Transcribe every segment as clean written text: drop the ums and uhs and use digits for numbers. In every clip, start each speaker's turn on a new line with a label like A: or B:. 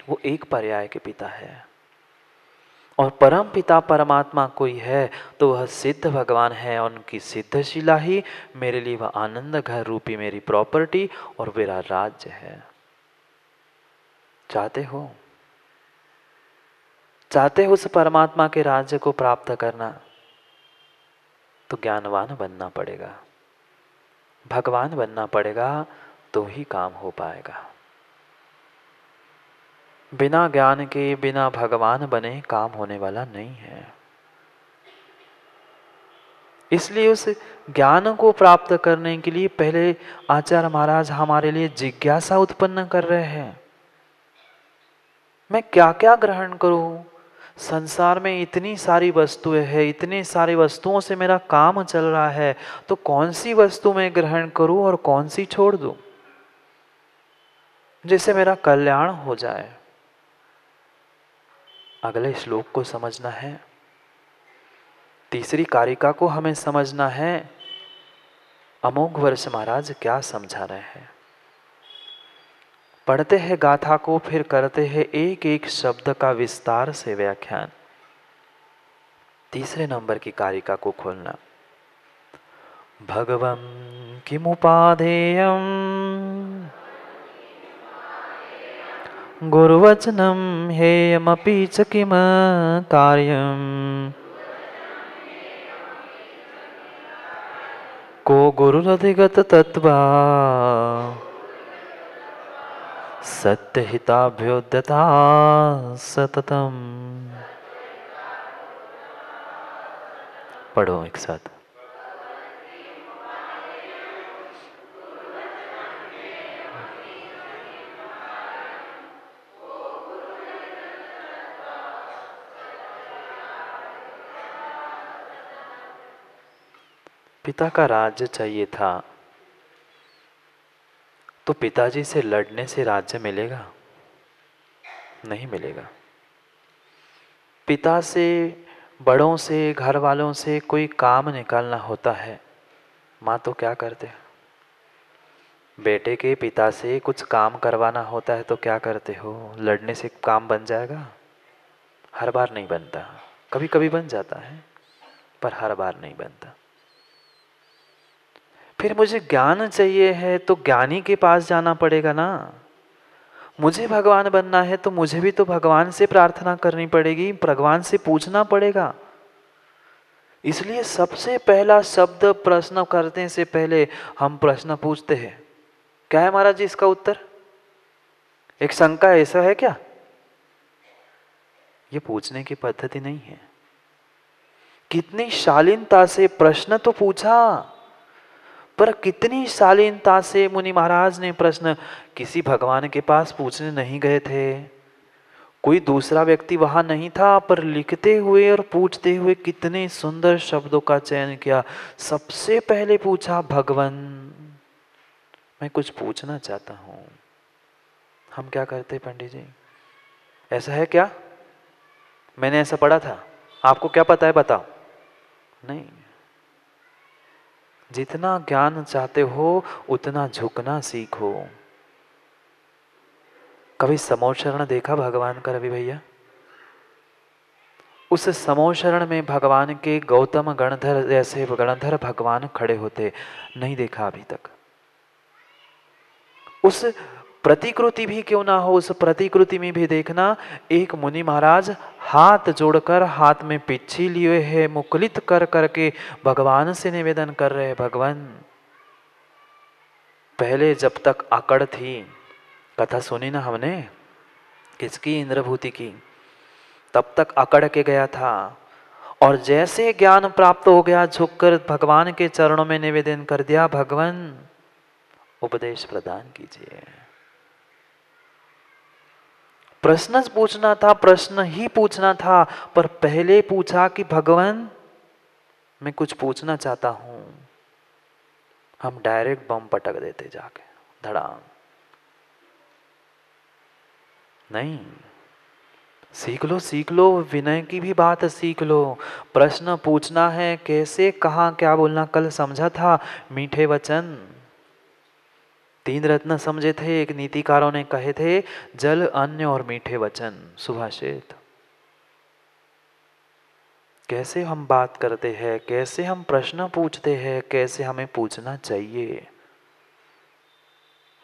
A: वो एक पर्याय के पिता है। और परम पिता परमात्मा कोई है तो वह सिद्ध भगवान है, और उनकी सिद्धशिला ही मेरे लिए वह आनंद घर रूपी मेरी प्रॉपर्टी और मेरा राज्य है। चाहते हो उस परमात्मा के राज्य को प्राप्त करना, तो ज्ञानवान बनना पड़ेगा, भगवान बनना पड़ेगा, तो ही काम हो पाएगा। बिना ज्ञान के, बिना भगवान बने काम होने वाला नहीं है। इसलिए उस ज्ञान को प्राप्त करने के लिए पहले आचार्य महाराज हमारे लिए जिज्ञासा उत्पन्न कर रहे हैं। मैं क्या क्या ग्रहण करूं? संसार में इतनी सारी वस्तुएं हैं, इतनी सारी वस्तुओं से मेरा काम चल रहा है, तो कौन सी वस्तु मैं ग्रहण करूं और कौन सी छोड़ दूं, जिससे मेरा कल्याण हो जाए। अगले श्लोक को समझना है, तीसरी कारिका को हमें समझना है। अमोघ वर्ष महाराज क्या समझा रहे हैं। पढ़ते हैं गाथा को, फिर करते हैं एक एक शब्द का विस्तार से व्याख्यान। तीसरे नंबर की कारिका को खोलना। भगवं किमुपाधेयम् गुरुवचनं हेयमपि च किम कार्यम् को गुरुरधिगत तत्वा सत्यहिताभ्योद्यता सततम। पढ़ो एक साथ। पिता का राज्य चाहिए था, तो पिताजी से लड़ने से राज्य मिलेगा? नहीं मिलेगा। पिता से, बड़ों से, घर वालों से कोई काम निकालना होता है, माँ तो क्या करते हैं? बेटे के पिता से कुछ काम करवाना होता है तो क्या करते हो? लड़ने से काम बन जाएगा? हर बार नहीं बनता, कभी कभी बन जाता है, पर हर बार नहीं बनता। फिर मुझे ज्ञान चाहिए है तो ज्ञानी के पास जाना पड़ेगा ना। मुझे भगवान बनना है तो मुझे भी तो भगवान से प्रार्थना करनी पड़ेगी, भगवान से पूछना पड़ेगा। इसलिए सबसे पहला शब्द प्रश्न करने से पहले हम प्रश्न पूछते हैं। क्या है महाराज जी इसका उत्तर? एक शंका है, ऐसा है क्या? ये पूछने की पद्धति नहीं है। कितनी शालीनता से प्रश्न तो पूछा, पर कितनी शालीनता से मुनि महाराज ने प्रश्न किसी भगवान के पास पूछने नहीं गए थे। कोई दूसरा व्यक्ति वहां नहीं था, पर लिखते हुए और पूछते हुए कितने सुंदर शब्दों का चयन किया। सबसे पहले पूछा, भगवान मैं कुछ पूछना चाहता हूं। हम क्या करते पंडित जी? ऐसा है क्या? मैंने ऐसा पढ़ा था, आपको क्या पता है बताओ? नहीं। जितना ज्ञान चाहते हो उतना झुकना सीखो। कभी समोशरण देखा भगवान का रवि भैया? उस समोशरण में भगवान के गौतम गणधर जैसे गणधर भगवान खड़े होते नहीं देखा अभी तक। उस प्रतिकृति भी क्यों ना हो, उस प्रतिकृति में भी देखना, एक मुनि महाराज हाथ जोड़कर, हाथ में पिच्छी लिए है, मुकुलित कर करके भगवान से निवेदन कर रहे, भगवान पहले जब तक अकड़ थी, कथा सुनी ना हमने किसकी? इंद्रभूति की। तब तक अकड़ के गया था, और जैसे ज्ञान प्राप्त हो गया झुककर भगवान के चरणों में निवेदन कर दिया, भगवान उपदेश प्रदान कीजिए। प्रश्न पूछना था, प्रश्न ही पूछना था, पर पहले पूछा कि भगवान मैं कुछ पूछना चाहता हूं। हम डायरेक्ट बम पटक देते जाके धड़ाम। नहीं, सीख लो, सीख लो, विनय की भी बात सीख लो। प्रश्न पूछना है, कैसे, कहाँ, क्या बोलना, कल समझा था, मीठे वचन। तीन रत्न समझे थे, एक नीतिकारों ने कहे थे, जल, अन्न और मीठे वचन, सुभाषित। कैसे हम बात करते हैं, कैसे हम प्रश्न पूछते हैं, कैसे हमें पूछना चाहिए।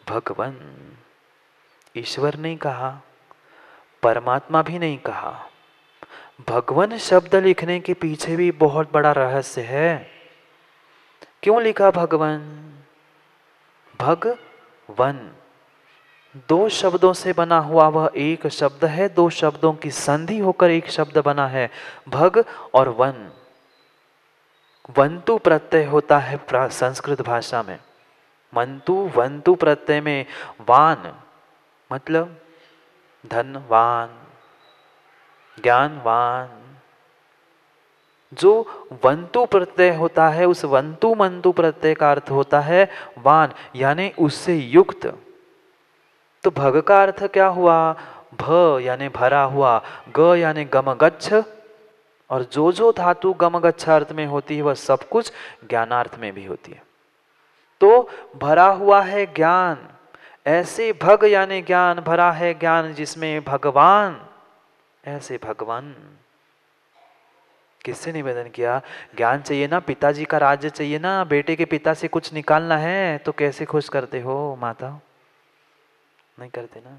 A: भगवान, ईश्वर नहीं कहा, परमात्मा भी नहीं कहा। भगवान शब्द लिखने के पीछे भी बहुत बड़ा रहस्य है। क्यों लिखा भगवान? भगवन दो शब्दों से बना हुआ वह एक शब्द है, दो शब्दों की संधि होकर एक शब्द बना है, भग और वन। वंतु प्रत्यय होता है संस्कृत भाषा में, मंतु वंतु प्रत्यय में वान मतलब धनवान, ज्ञानवान। जो वंतु प्रत्यय होता है उस वंतु मंतु प्रत्यय का अर्थ होता है वान, यानी उससे युक्त। तो भग का अर्थ क्या हुआ? भ यानी भरा हुआ, ग यानी गमगच्छ, और जो धातु गमगच्छ अर्थ में होती है वह सब कुछ ज्ञानार्थ में भी होती है। तो भरा हुआ है ज्ञान, ऐसे भग यानी ज्ञान, भरा है ज्ञान जिसमें भगवान, ऐसे भगवान। किससे निवेदन किया? ज्ञान चाहिए ना, पिताजी का राज्य चाहिए ना, बेटे के पिता से कुछ निकालना है तो कैसे खुश करते हो माता? नहीं करते ना।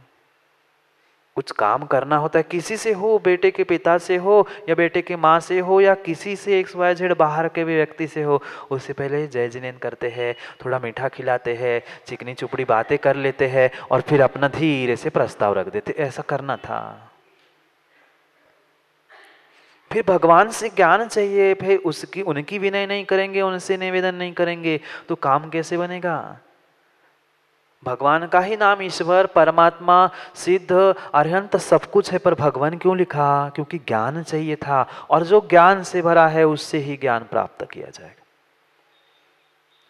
A: कुछ काम करना होता है, किसी से हो, बेटे के पिता से हो या बेटे के माँ से हो या किसी से XYZ बाहर के भी व्यक्ति से हो, उससे पहले जय जिनेन करते हैं, थोड़ा मीठा खिलाते हैं, चिकनी चुपड़ी बातें कर लेते हैं और फिर अपना धीरे से प्रस्ताव रख देते। ऐसा करना था। फिर भगवान से ज्ञान चाहिए, फिर उसकी उनकी विनय नहीं करेंगे, उनसे निवेदन नहीं करेंगे तो काम कैसे बनेगा? भगवान का ही नाम ईश्वर, परमात्मा, सिद्ध, अरिहंत सब कुछ है, पर भगवान क्यों लिखा? क्योंकि ज्ञान चाहिए था, और जो ज्ञान से भरा है उससे ही ज्ञान प्राप्त किया जाएगा।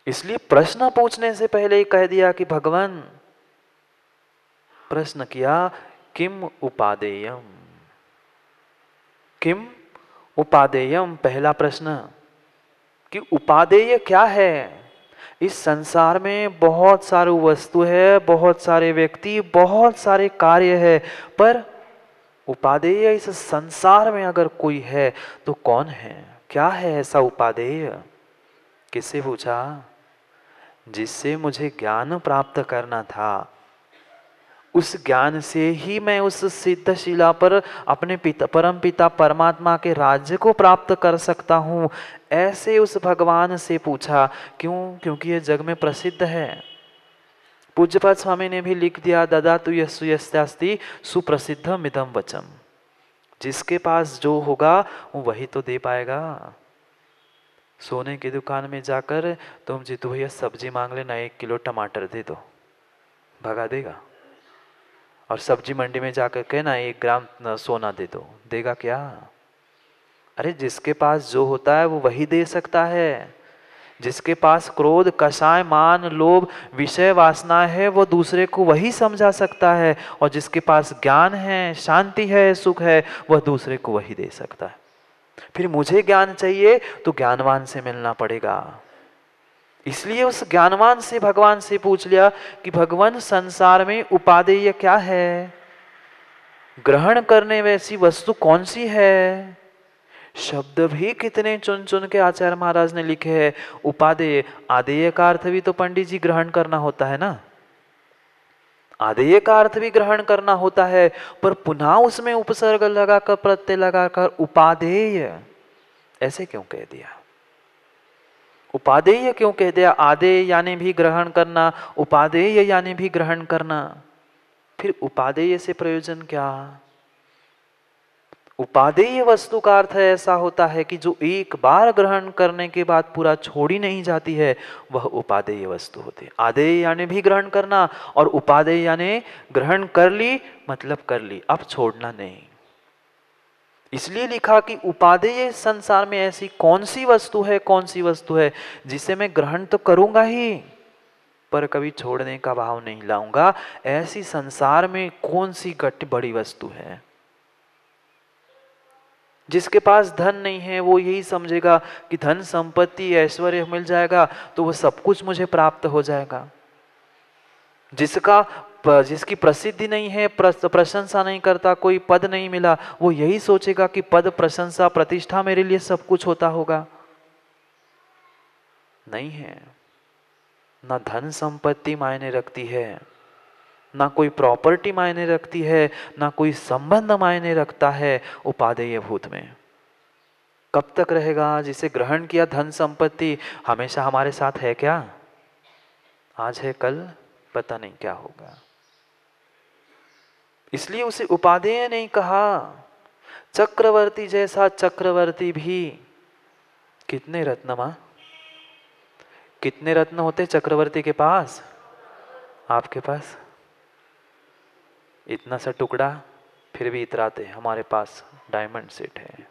A: इसलिए प्रश्न पूछने से पहले ही कह दिया कि भगवान, प्रश्न किया किम उपादेयम, किम उपादेयम, पहला प्रश्न कि उपादेय क्या है। इस संसार में बहुत सारी वस्तु है, बहुत सारे व्यक्ति, बहुत सारे कार्य है, पर उपादेय इस संसार में अगर कोई है तो कौन है? क्या है ऐसा उपादेय? किससे पूछा? जिससे मुझे ज्ञान प्राप्त करना था, उस ज्ञान से ही मैं उस सिद्ध शिला पर अपने पिता, परम पिता परमात्मा के राज्य को प्राप्त कर सकता हूँ। ऐसे उस भगवान से पूछा। क्यों? क्योंकि ये जग में प्रसिद्ध है। पूज्यपाद स्वामी ने भी लिख दिया, ददातु यस्सु यस्यास्ति सुप्रसिद्धम इदं वचम। जिसके पास जो होगा वो वही तो दे पाएगा। सोने की दुकान में जाकर तुम जीतू भैया सब्जी मांग लेना, 1 किलो टमाटर दे दो, भगा देगा? और सब्जी मंडी में जाकर कहना 1 ग्राम सोना दे दो, देगा क्या? अरे जिसके पास जो होता है वो वही दे सकता है। जिसके पास क्रोध, कषाय, मान, लोभ, विषय वासना है वो दूसरे को वही समझा सकता है, और जिसके पास ज्ञान है, शांति है, सुख है, वह दूसरे को वही दे सकता है। फिर मुझे ज्ञान चाहिए तो ज्ञानवान से मिलना पड़ेगा। इसलिए उस ज्ञानवान से भगवान से पूछ लिया कि भगवान संसार में उपादेय क्या है, ग्रहण करने वैसी वस्तु कौन सी है। शब्द भी कितने चुन चुन के आचार्य महाराज ने लिखे हैं। उपादेय, आदेय का अर्थ भी तो पंडित जी ग्रहण करना होता है ना, आदेय का अर्थ भी ग्रहण करना होता है, पर पुनः उसमें उपसर्ग लगाकर, प्रत्यय लगाकर उपादेय ऐसे क्यों कह दिया? उपादेय क्यों कह दिया? आदेय यानी भी ग्रहण करना, उपादेय यानी भी ग्रहण करना। फिर उपादेय से प्रयोजन क्या? उपादेय वस्तु का अर्थ ऐसा होता है कि जो एक बार ग्रहण करने के बाद पूरा छोड़ी नहीं जाती है, वह उपादेय वस्तु होती है। आदेय यानी भी ग्रहण करना, और उपादेय यानी ग्रहण कर ली मतलब कर ली, अब छोड़ना नहीं। इसलिए लिखा कि उपादेय संसार में ऐसी कौन सी वस्तु है, कौन सी वस्तु है जिसे मैं ग्रहण तो करूंगा ही पर कभी छोड़ने का भाव नहीं लाऊंगा। ऐसी संसार में कौन सी बड़ी वस्तु है? जिसके पास धन नहीं है वो यही समझेगा कि धन संपत्ति ऐश्वर्य मिल जाएगा तो वो सब कुछ मुझे प्राप्त हो जाएगा। जिसकी प्रसिद्धि नहीं है, प्रशंसा नहीं करता, कोई पद नहीं मिला, वो यही सोचेगा कि पद, प्रशंसा, प्रतिष्ठा मेरे लिए सब कुछ होता होगा। नहीं है। ना धन संपत्ति मायने रखती है, ना कोई प्रॉपर्टी मायने रखती है, ना कोई संबंध मायने रखता है उपादेय भूत में। कब तक रहेगा? जिसे ग्रहण किया धन संपत्ति हमेशा हमारे साथ है क्या? आज है, कल पता नहीं क्या होगा। इसलिए उसे उपादेय नहीं कहा। चक्रवर्ती जैसा चक्रवर्ती भी, कितने रत्न मां? कितने रत्न होते चक्रवर्ती के पास? आपके पास इतना सा टुकड़ा, फिर भी इतराते हमारे पास डायमंड सेट है।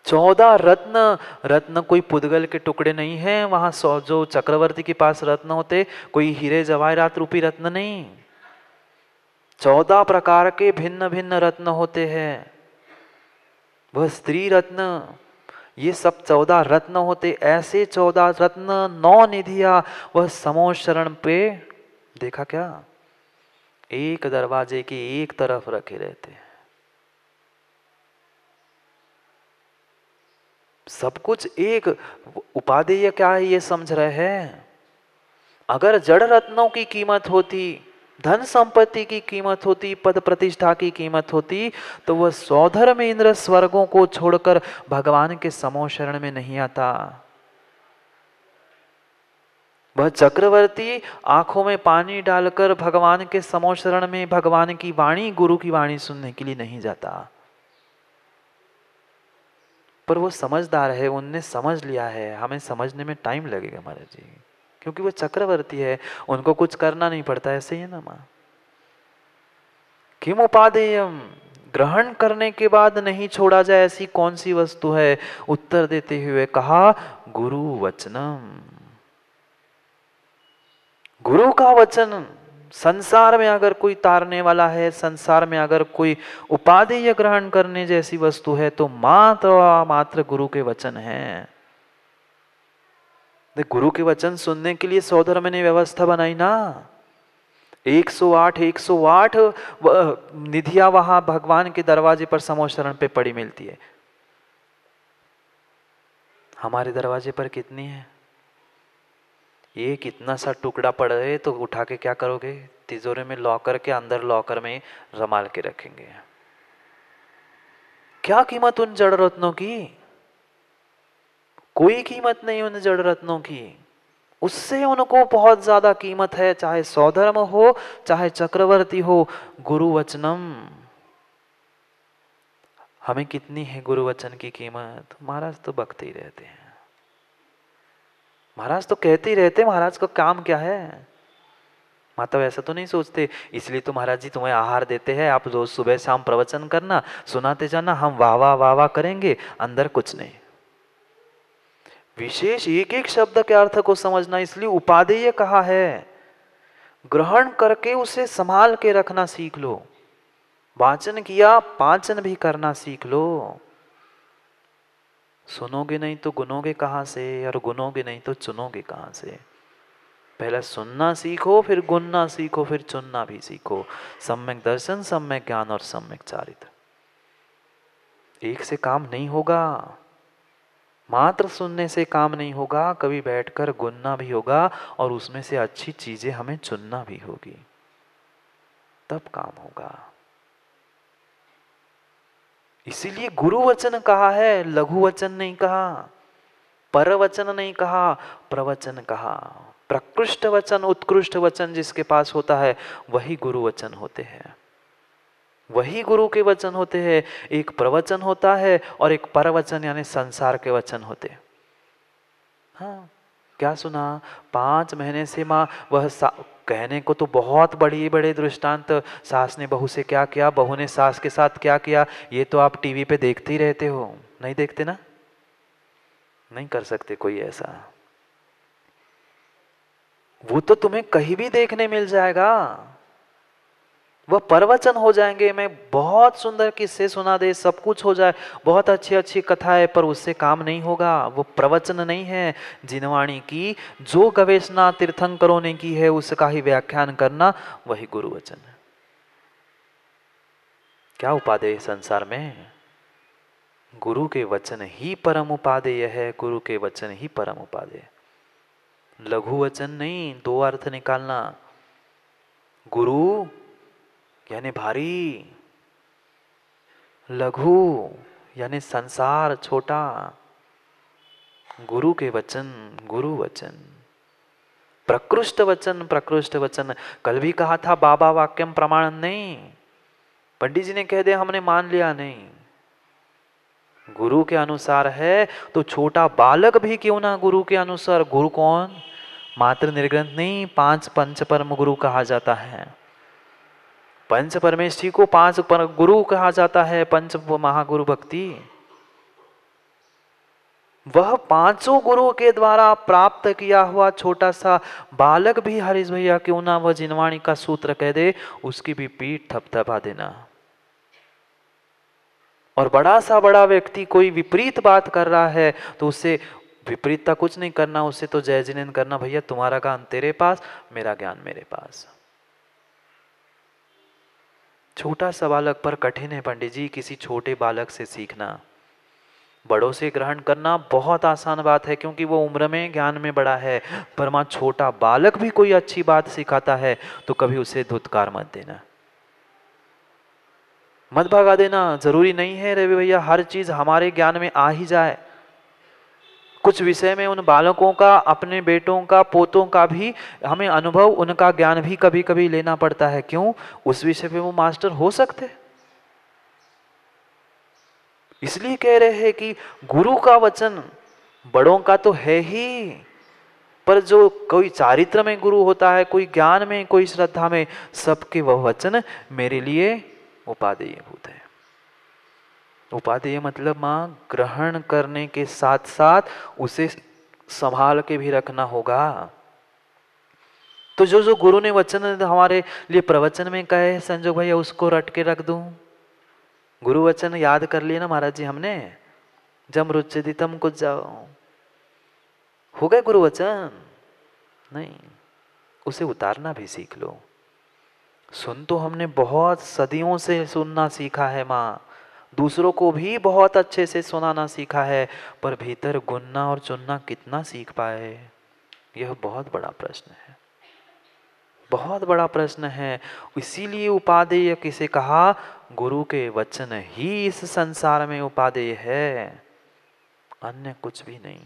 A: 14 रत्न। रत्न कोई पुद्गल के टुकड़े नहीं है वहां। जो चक्रवर्ती के पास रत्न होते, कोई हीरे जवाहरात रूपी रत्न नहीं। 14 प्रकार के भिन्न भिन्न रत्न होते हैं। वह स्त्री रत्न, ये सब 14 रत्न होते। ऐसे 14 रत्न, 9 निधिया वह समोष शरण पे, देखा क्या, एक दरवाजे की एक तरफ रखे रहते हैं। सब कुछ एक। उपादेय क्या है ये समझ रहे हैं? अगर जड़ रत्नों की कीमत होती, धन संपत्ति की कीमत होती, पद प्रतिष्ठा की कीमत होती, तो वह सौधर्म इंद्र स्वर्गों को छोड़कर भगवान के समो शरण में नहीं आता। वह चक्रवर्ती आंखों में पानी डालकर भगवान के समो शरण में भगवान की वाणी, गुरु की वाणी सुनने के लिए नहीं जाता। पर वो समझदार है, उनने समझ लिया है। हमें समझने में टाइम लगेगा महाराज जी, क्योंकि वो चक्रवर्ती है, उनको कुछ करना नहीं पड़ता। ऐसे ही है ना मां? किम उपादेयम, ग्रहण करने के बाद नहीं छोड़ा जाए ऐसी कौन सी वस्तु है? उत्तर देते हुए कहा, गुरु वचनम। गुरु का वचन। संसार में अगर कोई तारने वाला है, संसार में अगर कोई उपादेय ग्रहण करने जैसी वस्तु है, तो मात्र मात्र गुरु के वचन है। गुरु के वचन सुनने के लिए सौधर्म ने व्यवस्था बनाई ना। 108 निधिया वहां भगवान के दरवाजे पर समो शरण पे पड़ी मिलती है। हमारे दरवाजे पर कितनी है? ये कितना सा टुकड़ा पड़ रहे तो उठा के क्या करोगे? तिजोरी में लॉकर के अंदर, लॉकर में रमाल के रखेंगे। क्या कीमत उन जड़ रत्नों की? कोई कीमत नहीं उन जड़ रत्नों की। उससे उनको बहुत ज्यादा कीमत है, चाहे सौधर्म हो, चाहे चक्रवर्ती हो। गुरु वचनम। हमें कितनी है गुरु वचन की कीमत? महाराज तो बकते ही रहते हैं, महाराज तो कहते ही रहते। महाराज का काम क्या है? माता ऐसा तो नहीं सोचते, इसलिए तो महाराज जी तुम्हें आहार देते हैं, आप रोज सुबह शाम प्रवचन करना, सुनाते जाना, हम वाह वाह वाह वाह करेंगे, अंदर कुछ नहीं। विशेष एक एक शब्द के अर्थ को समझना, इसलिए उपादेय कहा है। ग्रहण करके उसे संभाल के रखना सीख लो। वाचन किया, पाचन भी करना सीख लो। सुनोगे नहीं तो गुनोगे कहां से, और गुनोगे नहीं तो चुनोगे कहां से? पहले सुनना सीखो, फिर गुनना सीखो, फिर चुनना भी सीखो। सम्यक दर्शन, सम्यक ज्ञान और सम्यक चारित्र। एक से काम नहीं होगा, मात्र सुनने से काम नहीं होगा। कभी बैठकर गुनना भी होगा, और उसमें से अच्छी चीजें हमें चुनना भी होगी, तब काम होगा। इसीलिए गुरु वचन कहा है, लघु वचन नहीं कहा, पर वचन नहीं कहा, प्रवचन कहा। प्रकृष्ट वचन, उत्कृष्ट वचन जिसके पास होता है, वही गुरु वचन होते हैं, वही गुरु के वचन होते हैं। एक प्रवचन होता है और एक परवचन यानी संसार के वचन होते हैं। हाँ, क्या सुना? 5 महीने से माँ वह कहने को तो बहुत बड़ी बड़े दृष्टांत, सास ने बहू से क्या किया, बहू ने सास के साथ क्या किया, ये तो आप टीवी पे देखते ही रहते हो। नहीं देखते ना? नहीं कर सकते कोई ऐसा। वो तो तुम्हें कहीं भी देखने मिल जाएगा। वह प्रवचन हो जाएंगे, मैं बहुत सुंदर किस्से सुना दे, सब कुछ हो जाए, बहुत अच्छी अच्छी कथाएं, पर उससे काम नहीं होगा। वो प्रवचन नहीं है। जिनवाणी की जो गवेषणा तीर्थंकरों ने की है उसका ही व्याख्यान करना, वही गुरु वचन है। क्या उपादेय संसार में? गुरु के वचन ही परम उपादेय है। गुरु के वचन ही परम उपादेय। लघु वचन नहीं, दो अर्थ निकालना। गुरु यानी भारी, लघु यानी संसार छोटा। गुरु के वचन, गुरु वचन, प्रकृष्ट वचन, प्रकृष्ट वचन। कल भी कहा था बाबा वाक्यम प्रमाण नहीं। पंडित जी ने कह दिया हमने मान लिया, नहीं। गुरु के अनुसार है तो छोटा बालक भी क्यों ना गुरु के अनुसार। गुरु कौन? मात्र निर्ग्रंथ नहीं, 5 पंच परम गुरु कहा जाता है। पंच परमेष्ठी को 5 गुरु कहा जाता है। पंच महागुरु भक्ति, वह 5 गुरु के द्वारा प्राप्त किया हुआ छोटा सा बालक भी हरीश भैया क्यों ना वह जिनवाणी का सूत्र कह दे, उसकी भी पीठ थपथपा देना। और बड़ा सा बड़ा व्यक्ति कोई विपरीत बात कर रहा है तो उससे विपरीतता कुछ नहीं करना, उससे तो जय जिनेंद्र करना, भैया तुम्हारा ज्ञान तेरे पास, मेरा ज्ञान मेरे पास। छोटा सा बालक पर कठिन है पंडित जी, किसी छोटे बालक से सीखना। बड़ों से ग्रहण करना बहुत आसान बात है क्योंकि वो उम्र में ज्ञान में बड़ा है। पर मां छोटा बालक भी कोई अच्छी बात सिखाता है तो कभी उसे धुतकार मत देना, मत भगा देना। जरूरी नहीं है रवि भैया हर चीज हमारे ज्ञान में आ ही जाए। कुछ विषय में उन बालकों का, अपने बेटों का, पोतों का भी हमें अनुभव, उनका ज्ञान भी कभी कभी लेना पड़ता है। क्यों? उस विषय पे वो मास्टर हो सकते। इसलिए कह रहे हैं कि गुरु का वचन बड़ों का तो है ही, पर जो कोई चारित्र में गुरु होता है, कोई ज्ञान में, कोई श्रद्धा में, सबके वह वचन मेरे लिए उपादेय भूत है। उपादेय मतलब मां ग्रहण करने के साथ साथ उसे संभाल के भी रखना होगा। तो जो जो गुरु ने वचन हमारे लिए प्रवचन में कहे संजोग भैया उसको रट के रख दूं। गुरु वचन याद कर लिए ना महाराज जी हमने, जम रुचिदितम कुछ जाओ, हो गए गुरु वचन? नहीं, उसे उतारना भी सीख लो। सुन तो हमने बहुत सदियों से सुनना सीखा है माँ, दूसरों को भी बहुत अच्छे से सुनाना सीखा है, पर भीतर गुनना और चुनना कितना सीख पाए, यह बहुत बड़ा प्रश्न है, बहुत बड़ा प्रश्न है। इसीलिए उपादेय किसे कहा? गुरु के वचन ही इस संसार में उपादेय है, अन्य कुछ भी नहीं।